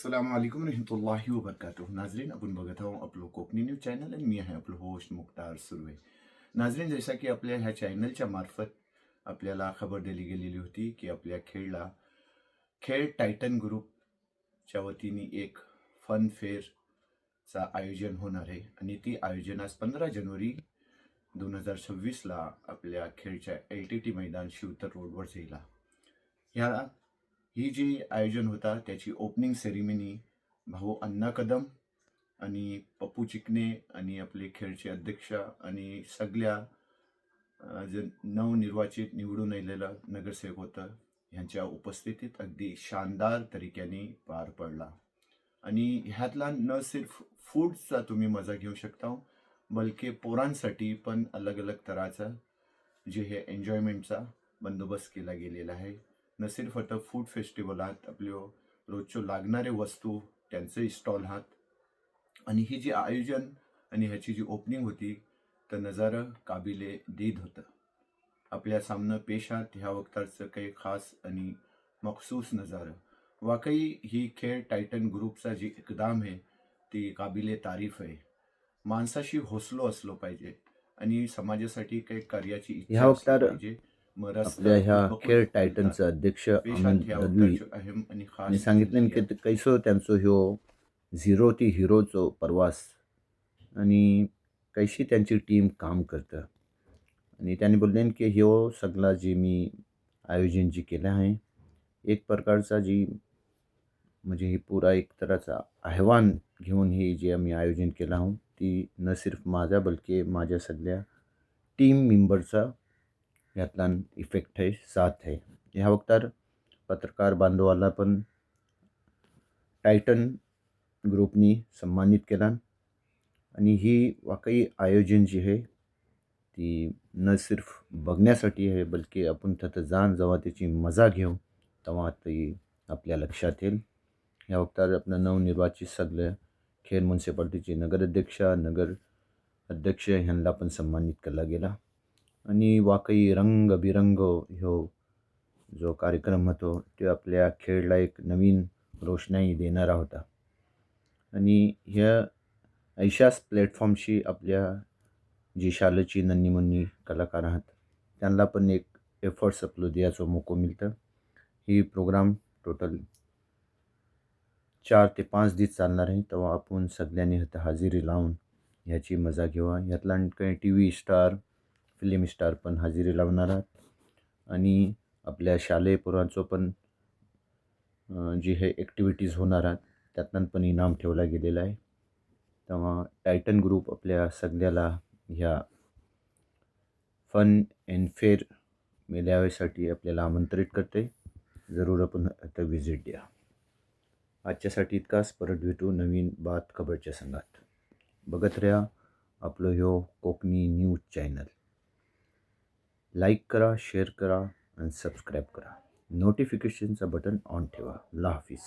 अस्सलाम वालेकुम रहमतुल्लाहि व बरकातुहू। नाजरीन, आपण बघत आहोत आपलं कोकणी न्यूज चॅनल आणि मी आहे आपलं होस्ट मुख्तार सुर्वे। नाजरीन, जैसा की आपल्या ह्या चॅनलच्या मार्फत आपल्याला खबर दिली गेलेली होती की आपल्या खेळ टायटन ग्रुपच्या वतीने एक फन फेअरचा आयोजन होणार आहे आणि ती आयोजन आज 15 जानेवारी 2026ला आपल्या खेळच्या LTT मैदान शिवतर रोडवर झाला। ही जी आयोजन होता त्याची ओपनिंग सेरेमनी भाऊ अण्णा कदम आणि पप्पू चिकणे आणि आपले खेळचे अध्यक्ष आणि सगळ्या जे नवनिर्वाचित निवडून आलेला नगरसेवक होतं ह्यांच्या उपस्थितीत अगदी शानदार तरीक्याने पार पडला। आणि ह्यातला न सिर्फ फूडचा तुम्ही मजा घेऊ शकता, बल्कि पोरांसाठी पण अलग अलग तऱ्हाचा जे हे एन्जॉयमेंटचा बंदोबस्त केला गेलेला आहे। न सिर्फ आता फूड फेस्टिवल आहात, आपल्या रोजचे लागणारे वस्तू त्यांचे स्टॉल आहात आणि ही जी आयोजन आणि ह्याची जी ओपनिंग होती तर नजारा काबिले दीद होतं। आपल्या सामने पेश आहात ह्या वक्ताचं काही खास आणि मखसूस नजारा। वाकई ही खेळ टायटन ग्रुपचा जी इकदाम आहे ती काबिले तारीफ आहे। माणसाशी हौसलो असलो पाहिजे आणि समाजासाठी काही कार्याची ह्या इच्छा असली वक्तार पाहिजे। मग आपल्या रस्ता ह्या बकूल खेळ खुलतात। टायटनचा अध्यक्ष पेश अमन आहात ह्या दलवी वक्ताची अहम आणि यांनी खास सांगितले की जुमले। कैसो त्यांचो ह्यो झिरो ती हिरोचो प्रवास आणि कैशी त्यांची टीम काम करतं। आणि त्यांनी बोलले की ह्यो सगळा जी मी आयोजन जी केलं आहे एक प्रकारचा जी म्हणजे ही पुरा एक तऱ्हाचा आव्हान घेऊन ही जे आम्ही आयोजन केलं आहोत ती न सिर्फ माझा बल्कि माझ्या सगळ्या टीम मेंबरचा यातला इफेक्ट आहे, साथ आहे। ह्या वक्तार पत्रकार बांधवाला पण टायटन ग्रुपनी सम्मानित केला आणि ही वाकई आयोजन जी आहे ती न सिर्फ बघण्यासाठी आहे बल्कि आपण तिथं जाण जेव्हा त्याची मजा घेऊ तेव्हा ती आपल्या लक्षात येईल। ह्या वक्तार आपलं नवनिर्वाचित सगळे खेड म्युनिसिपालिटीचे नगर अध्यक्ष ह्यांना पण सम्मानित केला गेला आणि वाकई रंगबिरंग ह्यो जो कार्यक्रम होतो तो आपल्या खेळला एक नवीन रोषणाई देणारा होता। आणि ह्या अशाच प्लॅटफॉर्मशी आपल्या जी शाळेची नन्ही मुन्नी कलाकार आहात त्यांना पण एक एफर्ट्स आपलं द्यायचं मोको मिळतं। ही प्रोग्राम टोटल 4 ते 5 दिवस चालणार आहे, तेव्हा आपण सगळ्यांनी इथं हजेरी लावून ह्याची मजा घेवा। यातला काही TV स्टार फिल्म स्टार पण हजेरी लावणार आहेत आणि आपल्या शालेय पोरांचं पण जी हे ॲक्टिव्हिटीज होणार आहेत त्यातनं पण इनाम ठेवला गेलेला आहे। तेव्हा टायटन ग्रुप आपल्या सगळ्याला ह्या फन अँड फेअर मेळाव्यासाठी आपल्याला आमंत्रित करते। जरूर आपण इथं व्हिजिट द्या। आजच्यासाठी इतकाच, परत भेटू नवीन बात खबरच्या संघात। बघत राहा आपलं ह्यो कोकणी न्यूज चॅनल। लाईक करा, शेअर करा आणि सबस्क्राईब करा। नोटिफिकेशनचं बटन ऑन ठेवा। अल्लाह हाफिज।